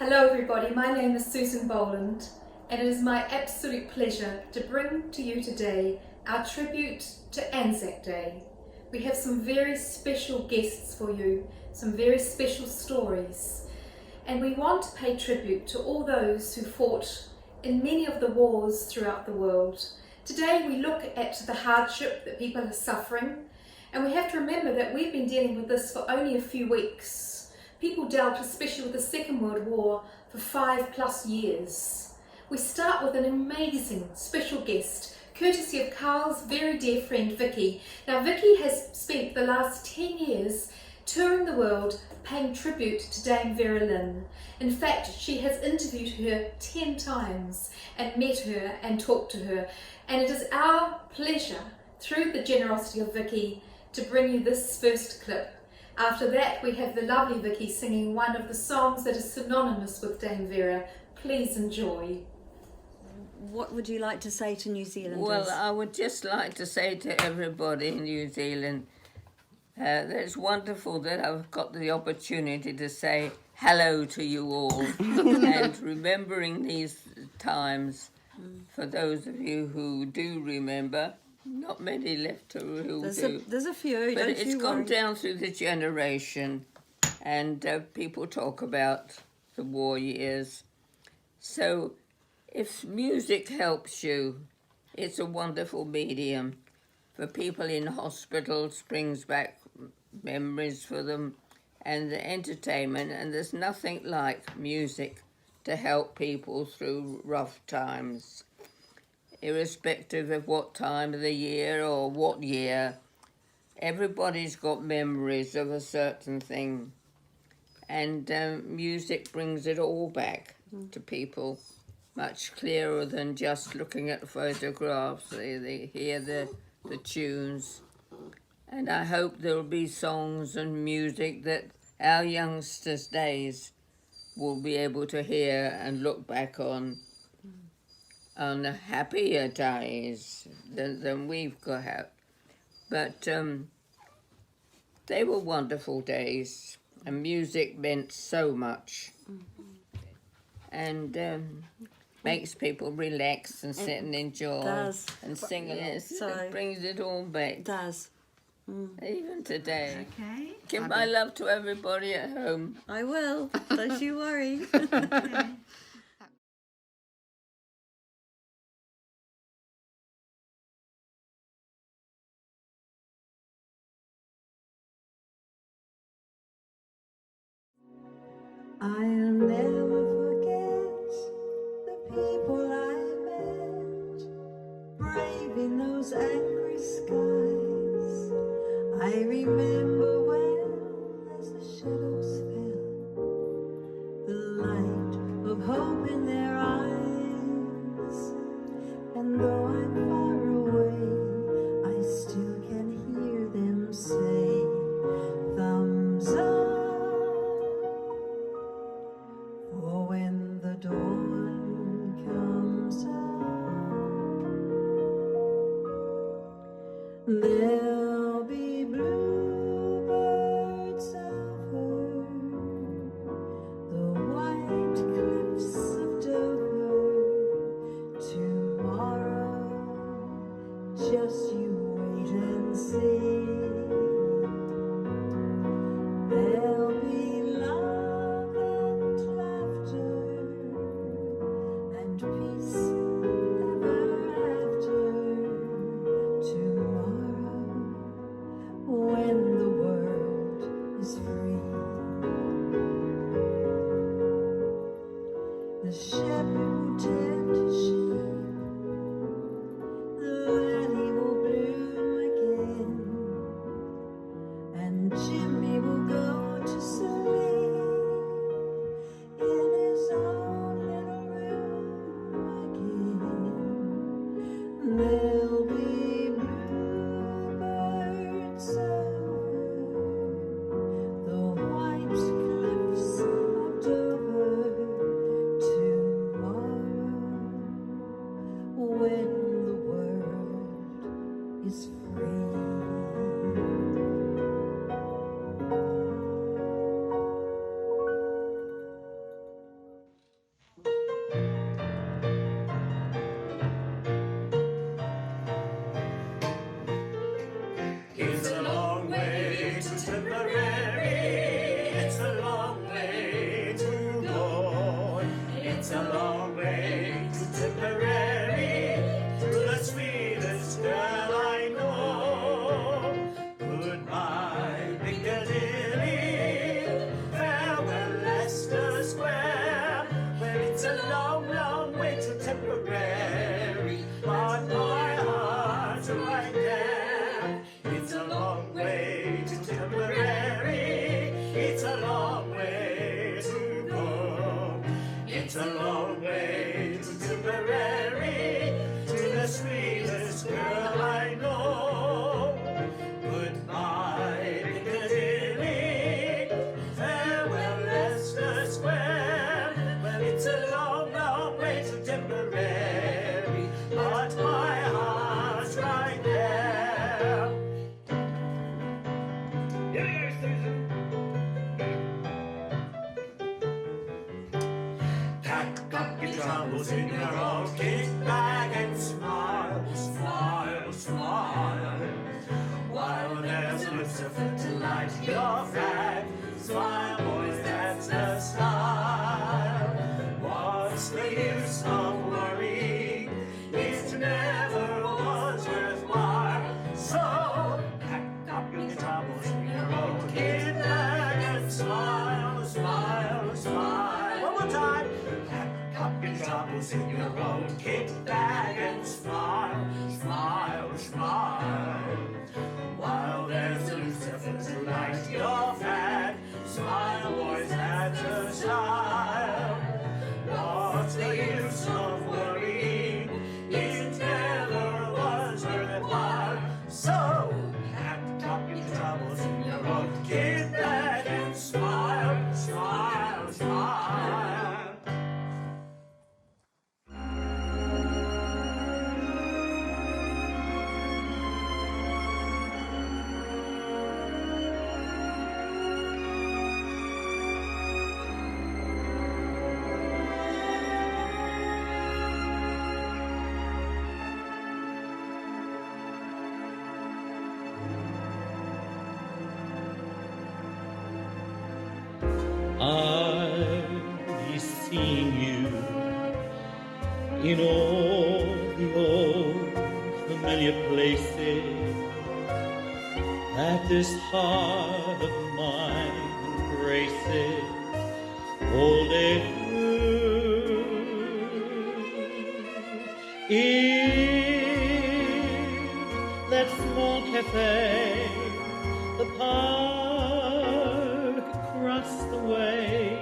Hello everybody, my name is Susan Boland and it is my absolute pleasure to bring to you today our tribute to Anzac Day. We have some very special guests for you, some very special stories, and we want to pay tribute to all those who fought in many of the wars throughout the world. Today we look at the hardship that people are suffering, and we have to remember that we've been dealing with this for only a few weeks. People dealt, especially with the Second World War, for 5+ years. We start with an amazing special guest, courtesy of Carl's very dear friend Vicky. Now Vicky has spent the last 10 years touring the world paying tribute to Dame Vera Lynn. In fact, she has interviewed her 10 times and met her and talked to her. And it is our pleasure, through the generosity of Vicky, to bring you this first clip. After that, we have the lovely Vicky singing one of the songs that is synonymous with Dame Vera. Please enjoy. What would you like to say to New Zealanders? Well, I would just like to say to everybody in New Zealand that it's wonderful that I've got the opportunity to say hello to you all and remembering these times. For those of you who do remember, not many left who do. There's a few, but it's gone down through the generation, and people talk about the war years. So if music helps you, it's a wonderful medium. For people in hospitals, brings back memories for them, and the entertainment, and there's nothing like music to help people through rough times. Irrespective of what time of the year or what year, everybody's got memories of a certain thing, and music brings it all back to people much clearer than just looking at photographs. They hear the tunes, and I hope there will be songs and music that our youngsters' days will be able to hear and look back on happier days than we've got had. But they were wonderful days, and music meant so much. And makes people relax and sit and enjoy. Does. And sing along. Yes, So it brings it all back. It does. Even today. Okay. Give my love to everybody at home. I will. Don't you worry. Okay. I'll never forget the people I met, braving those angry skies. I remember well as the shadows fell, the light of hope in their eyes. And though I'm far away, I still can hear them say, thumbs up. For when the dawn comes up, there'll be bluebirds over the white cliffs of Dover. Tomorrow, just you wait and see. There'll be love and laughter and peace ever after. Tomorrow, when the world is free, the shepherd will tend his sheep, the lily will bloom again, and Jimmy will go to sleep in his own little room again. There'll be bluebirds over the white cliffs of Dover. Tomorrow, long way to Tipperary, to the sweetest girl I know. Goodbye, Piccadilly, farewell, Leicester Square. Well, it's a long, long way to Tipperary, but my heart's right there. It's a long way to Tipperary, it's a long way to go. It's a long way to Tipperary, to the sweetest girl I know. Goodbye, Piccadilly, farewell, Leicester Square. Well, it's a long, long way to Tipperary, but my heart's right there. Here you go, Susan. Pack up your troubles in your old kit bag and smile, smile, smile. While there's Lucifer to light your flag, smile, boys, that's the style. What's the use of worrying? It never was worthwhile. So pack up your troubles in your old kit bag and smile, smile, smile. One more time. Pack up your troubles in your old kit bag and smile, smile, smile. While there's Lucifer to light your flag, smile, boys, that's a style. What's the use of worrying? It never was worthwhile. So pack up your troubles in your old kit bag and smile, smile, smile. I'll be seeing you in all the old familiar places that this heart of mine embraces all day through. In that small cafe, the park across the way,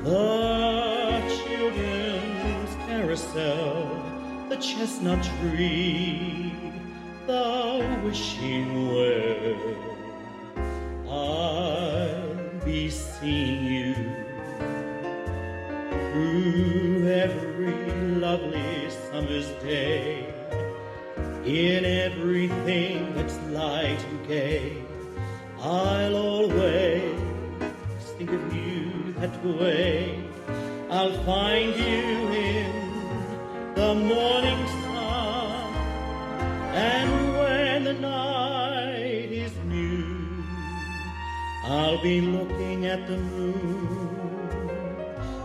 the children's carousel, the chestnut tree, the wishing well. I'll be seeing you through every lovely summer's day, in everything that's light and gay. I'll always think of you that way. I'll find you in the morning sun, and when the night is new, I'll be looking at the moon,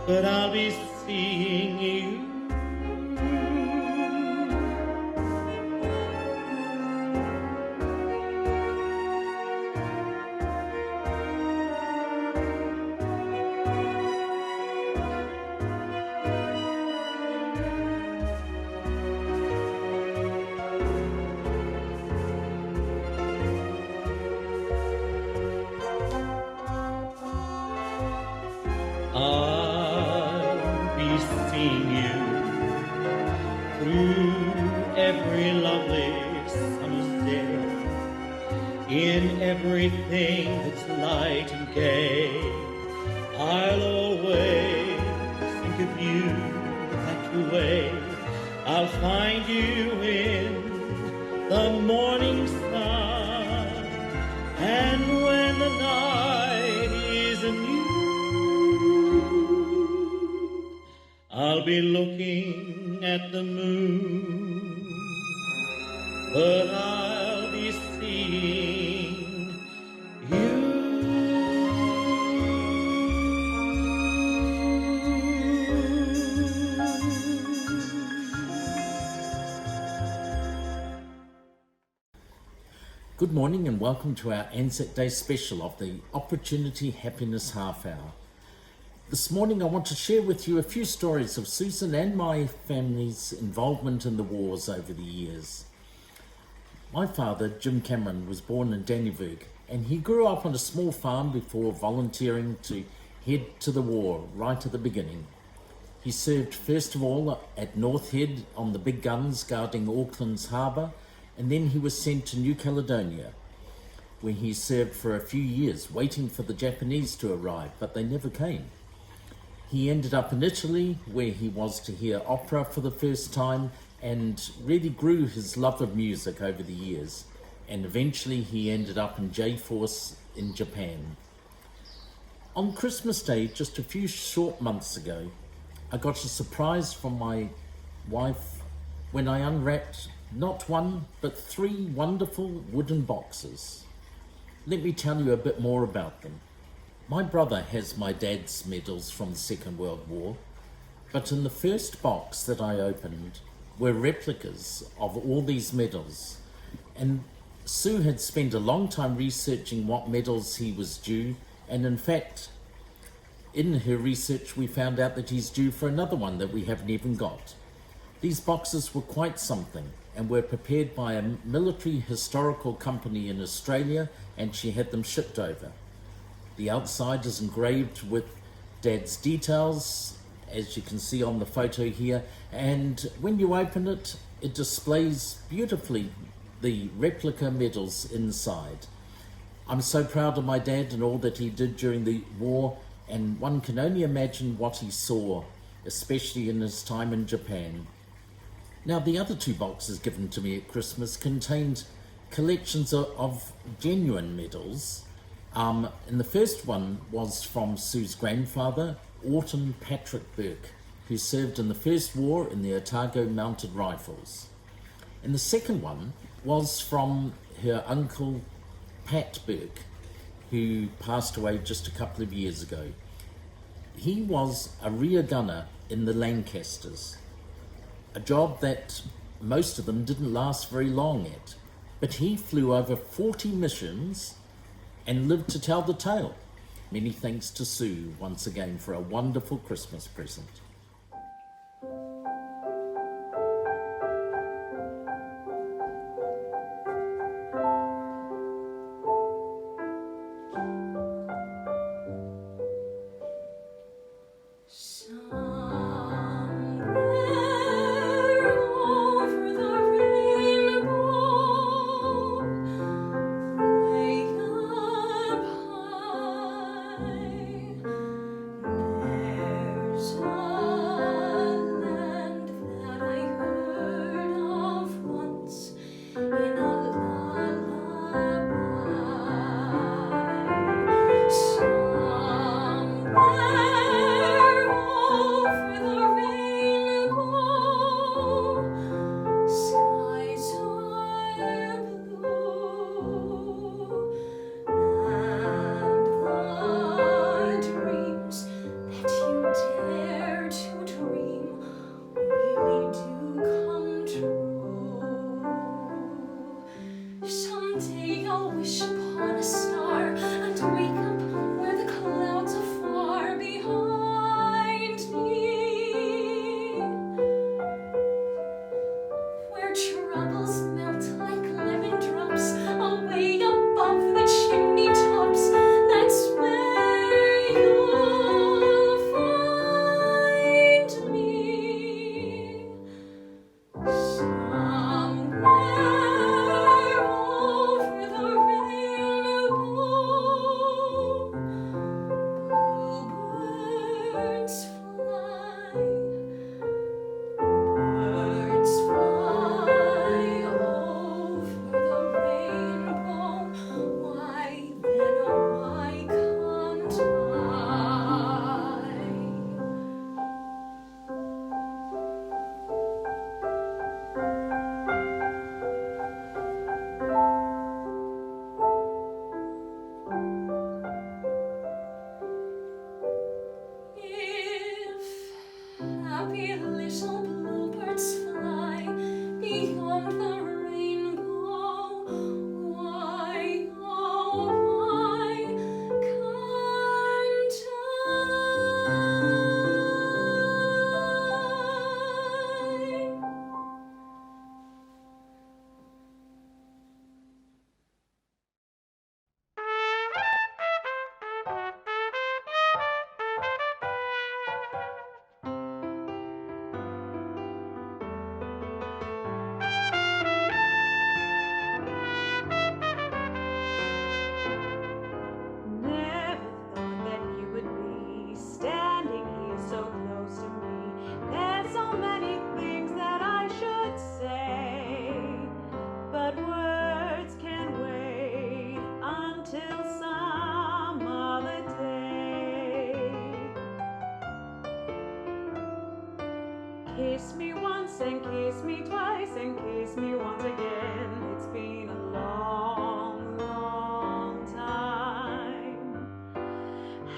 but I'll be seeing you. I'll be seeing you through every lovely summer's day, in everything that's light and gay. I'll always think of you that way. I'll find you in the morning sun, and when the night is new, I'll be looking at the moon, but I'll be seeing you. Good morning and welcome to our Anzac Day special of the Operatunity Happiness Half Hour. This morning I want to share with you a few stories of Susan and my family's involvement in the wars over the years. My father, Jim Cameron, was born in Dannevirke and he grew up on a small farm before volunteering to head to the war right at the beginning. He served first of all at North Head on the big guns guarding Auckland's harbour, and then he was sent to New Caledonia, where he served for a few years, waiting for the Japanese to arrive, but they never came. He ended up in Italy, where he was to hear opera for the first time, and really grew his love of music over the years. And eventually he ended up in J-Force in Japan. On Christmas Day, just a few short months ago, I got a surprise from my wife when I unwrapped not one, but 3 wonderful wooden boxes. Let me tell you a bit more about them. My brother has my dad's medals from the Second World War, but in the first box that I opened were replicas of all these medals. And Sue had spent a long time researching what medals he was due, and in fact, in her research, we found out that he's due for another one that we haven't even got. These boxes were quite something and were prepared by a military historical company in Australia, and she had them shipped over. The outside is engraved with Dad's details, as you can see on the photo here, and when you open it, it displays beautifully the replica medals inside. I'm so proud of my dad and all that he did during the war, and one can only imagine what he saw, especially in his time in Japan. Now, the other 2 boxes given to me at Christmas contained collections of genuine medals. And the first one was from Sue's grandfather, Autumn Patrick Burke, who served in the First War in the Otago Mounted Rifles. And the second one was from her uncle, Pat Burke, who passed away just a couple of years ago. He was a rear gunner in the Lancasters, a job that most of them didn't last very long at, but he flew over 40 missions and lived to tell the tale. Many thanks to Sue once again for a wonderful Christmas present. beyond the rainbow. kiss me once and kiss me twice and kiss me once again. It's been a long, long time.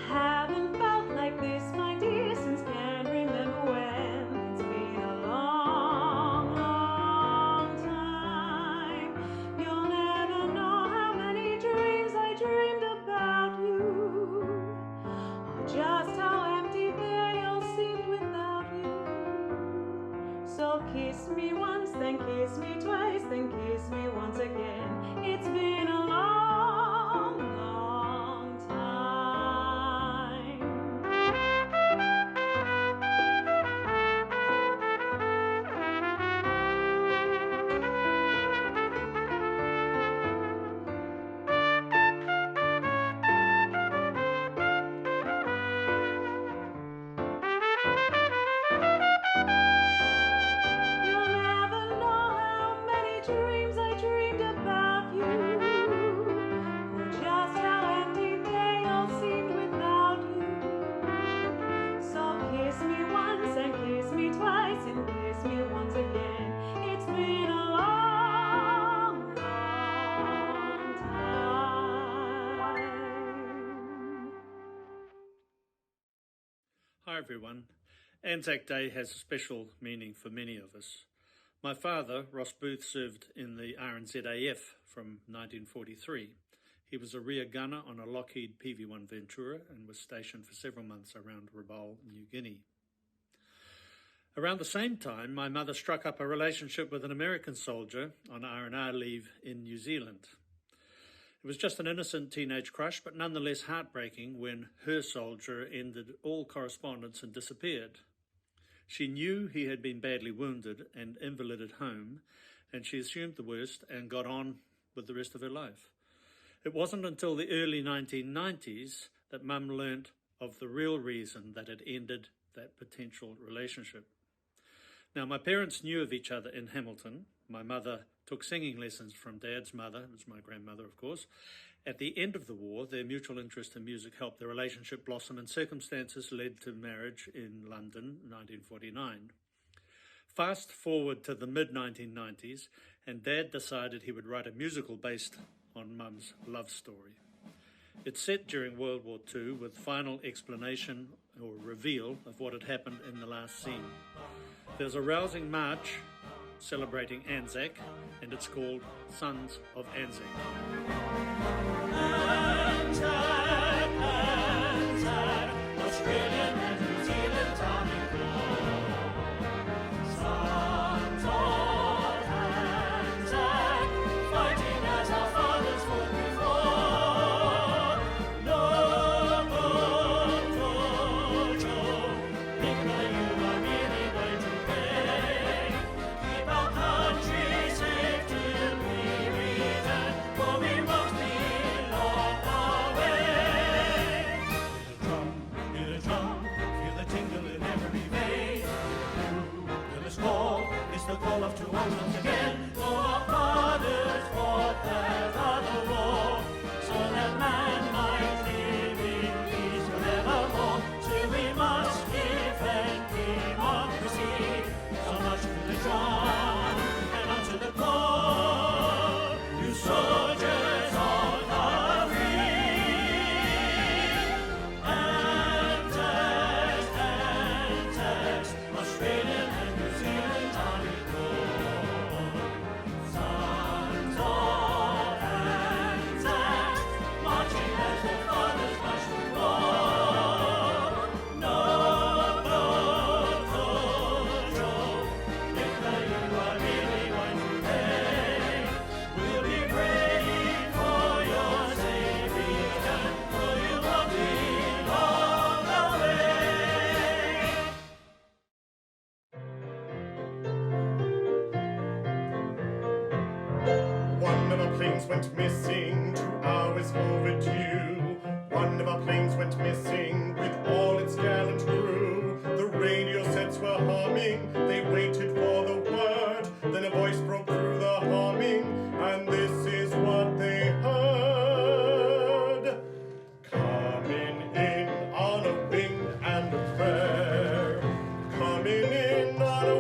Haven't felt like this, my dear, since can't remember when. It's been a long, long time. You'll never know how many dreams I dreamed about you, or just how empty they all seemed without you. So kiss me once, then kiss me twice, then kiss me once again. It's been a long, long time. You'll never know how many dreams I dreamed about you, or just how empty they all seemed without you. So kiss me once and kiss me twice and kiss me once again. It's been a long, long time. Hi everyone. Anzac Day has a special meaning for many of us. My father, Ross Booth, served in the RNZAF from 1943. He was a rear gunner on a Lockheed PV-1 Ventura and was stationed for several months around Rabaul, New Guinea. Around the same time, my mother struck up a relationship with an American soldier on R&R leave in New Zealand. It was just an innocent teenage crush, but nonetheless heartbreaking when her soldier ended all correspondence and disappeared. She knew he had been badly wounded and invalided home, and she assumed the worst and got on with the rest of her life. It wasn't until the early 1990s that Mum learnt of the real reason that had ended that potential relationship. Now, my parents knew of each other in Hamilton. My mother took singing lessons from Dad's mother, it was my grandmother, of course. At the end of the war, their mutual interest in music helped their relationship blossom, and circumstances led to marriage in London, 1949. Fast forward to the mid-1990s, and Dad decided he would write a musical based on Mum's love story. It's set during World War II with final explanation or reveal of what had happened in the last scene. There's a rousing march celebrating Anzac, and it's called Sons of Anzac. Anzac, Anzac, Australian and New Zealand Army Corps. Sons of Anzac, fighting as our fathers fought before. No good Jojo, Nicola, you are really going to pay. Keep our country safe till we return, for we won't be long away. Hear the drum, feel the tingle in every vein. Bugle is call, it's the call of two arms once again. For our fathers fought that other war, so that man might live in peace forevermore. Still we must defend democracy. So much to the drum and onto the call. You soldiers all are free. Anzac, Anzac, Australian and New Zealand Army Corps. Sons of Anzac, marching as their fathers marched to war. No blood Jojo, Nicola, you are really going to pay. We'll be praying for your safe return, for you won't be long away. One of our planes went missing, 2 hours overdue. One of our planes went missing with all its gallant crew. The radio sets were humming, they waited for the word. Then a voice broke through the humming, and this is what they heard. Coming in on a wing and a prayer. Coming in on a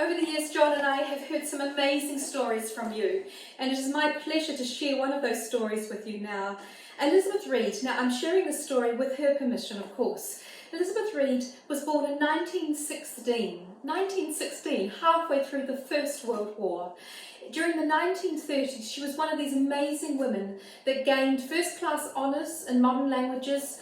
over the years, John and I have heard some amazing stories from you, and it is my pleasure to share one of those stories with you now. Elizabeth Reid. Now, I'm sharing this story with her permission, of course. Elizabeth Reid was born in 1916, halfway through the First World War. During the 1930s, she was one of these amazing women that gained first-class honours in modern languages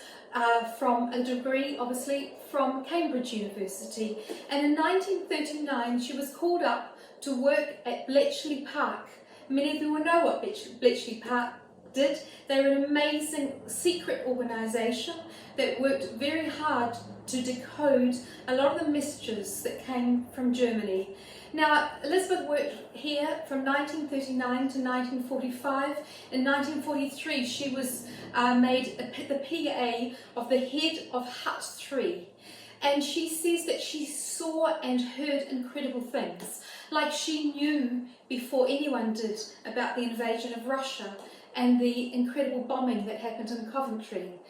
from a degree, obviously, from Cambridge University. And in 1939, she was called up to work at Bletchley Park. Many of you will know what Bletchley Park did. They were an amazing secret organisation that worked very hard to decode a lot of the messages that came from Germany. Now, Elizabeth worked here from 1939 to 1945. In 1943, she was made the PA of the head of Hut 3. And she says that she saw and heard incredible things, like she knew before anyone did about the invasion of Russia and the incredible bombing that happened in Coventry.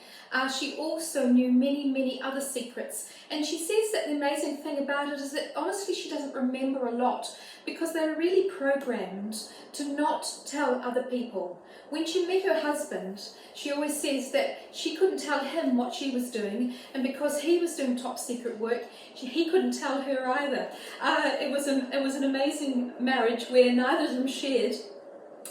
She also knew many, many other secrets. And she says that the amazing thing about it is that honestly she doesn't remember a lot because they were really programmed to not tell other people. When she met her husband, she always says that she couldn't tell him what she was doing, and because he was doing top secret work, he couldn't tell her either. It was an amazing marriage where neither of them shared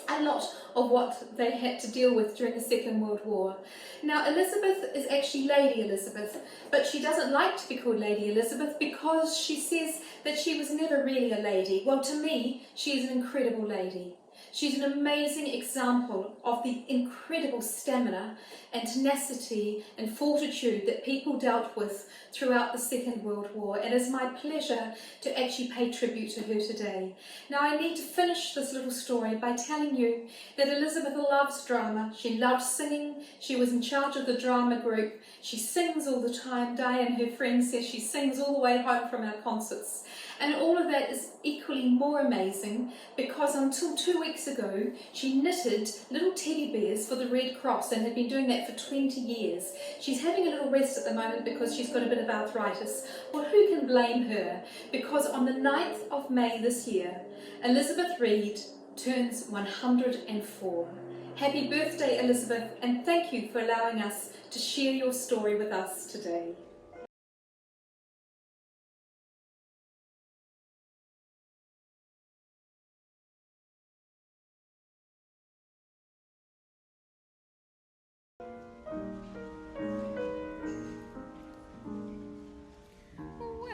a lot of what they had to deal with during the Second World War. Now, Elizabeth is actually Lady Elizabeth, but she doesn't like to be called Lady Elizabeth because she says that she was never really a lady. Well, to me, she is an incredible lady. She's an amazing example of the incredible stamina and tenacity and fortitude that people dealt with throughout the Second World War. It is my pleasure to actually pay tribute to her today. Now, I need to finish this little story by telling you that Elizabeth loves drama. She loves singing. She was in charge of the drama group. She sings all the time. Diane, her friend, says she sings all the way home from our concerts. And all of that is equally more amazing because until 2 weeks ago, she knitted little teddy bears for the Red Cross and had been doing that for 20 years. She's having a little rest at the moment because she's got a bit of arthritis. Well, who can blame her? Because on the 9th of May this year, Elizabeth Reid turns 104. Happy birthday, Elizabeth, and thank you for allowing us to share your story with us today.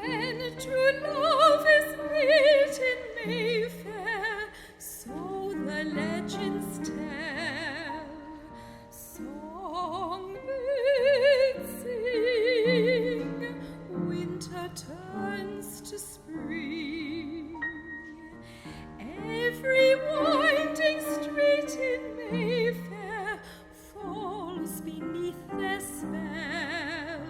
When true love is written Mayfair, so the legends tell. Songbirds sing, winter turns to spring. Every winding street in Mayfair falls beneath their spell,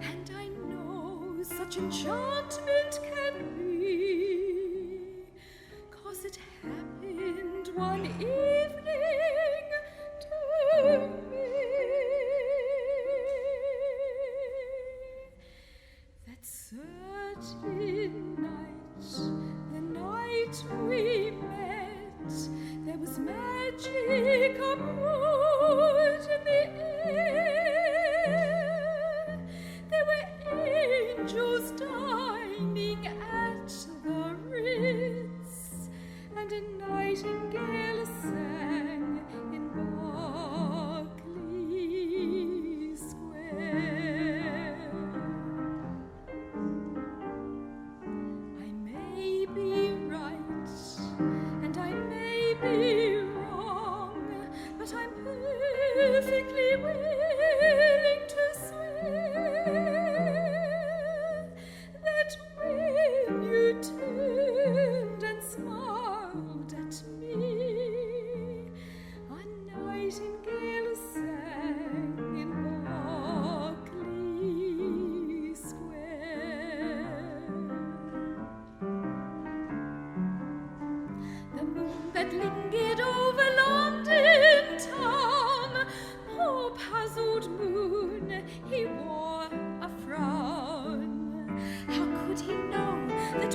and I know such enchantment can be, 'cause it happened one evening to me. That certain night, the night we met, there was magic abroad in the air. There were angels dining at the Ritz, and a nightingale sang in Berkeley Square. I may be right,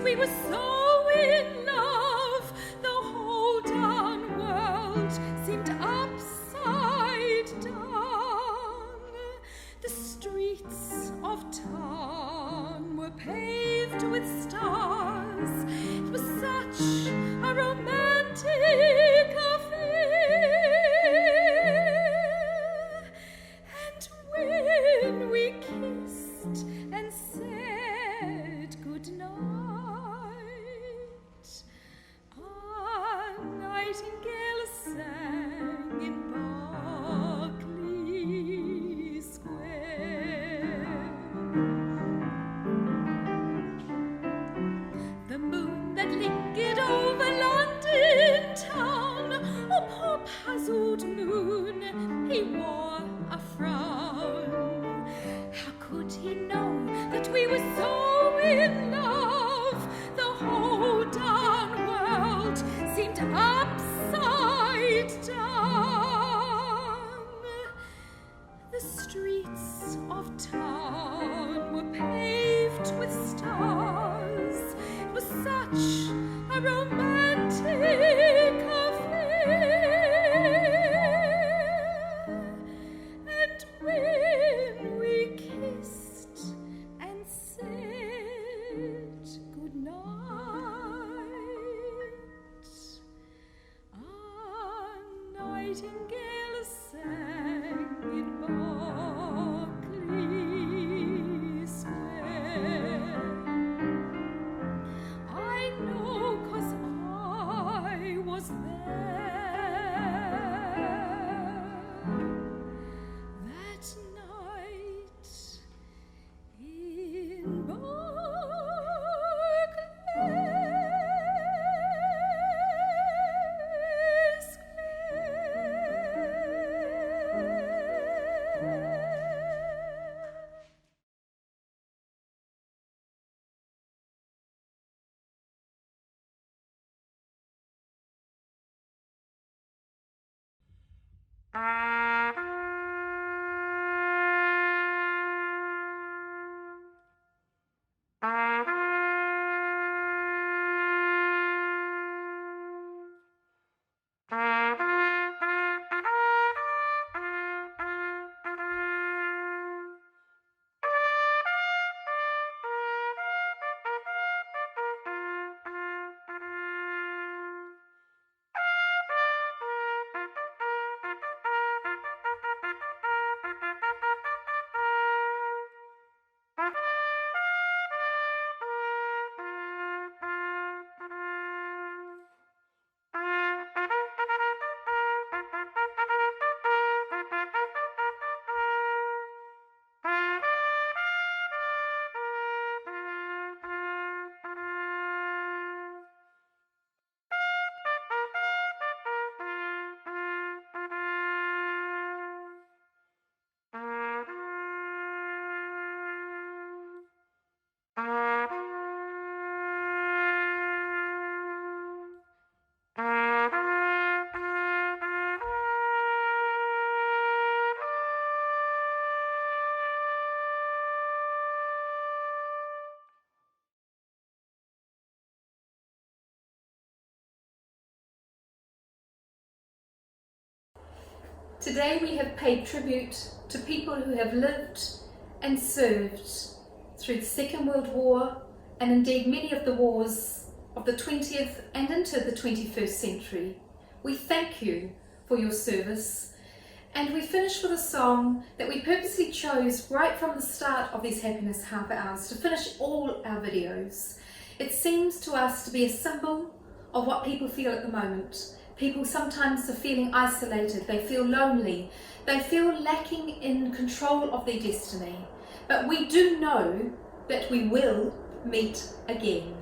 we were so in love, the whole darn world seemed upside down. The streets of Tarn were paved with stars. It was such a romantic affair. And when we kissed and said goodnight, a nightingale sang in Berkeley Square. The moon that lingered over London town, oh poor puzzled moon, he wore a frown. How could he know that we were so in love? The whole darn world seemed upside down. The streets of town were paved with stars. It was such a romantic affair. And when we kissed and said goodnight, a nightingale sang in Berkeley Square. I know 'cause I was there that night in Berkeley Today we have paid tribute to people who have lived and served through the Second World War and indeed many of the wars of the 20th and into the 21st century. We thank you for your service, and we finish with a song that we purposely chose right from the start of these Happiness Half Hours to finish all our videos. It seems to us to be a symbol of what people feel at the moment. People sometimes are feeling isolated, they feel lonely, they feel lacking in control of their destiny. But we do know that we will meet again.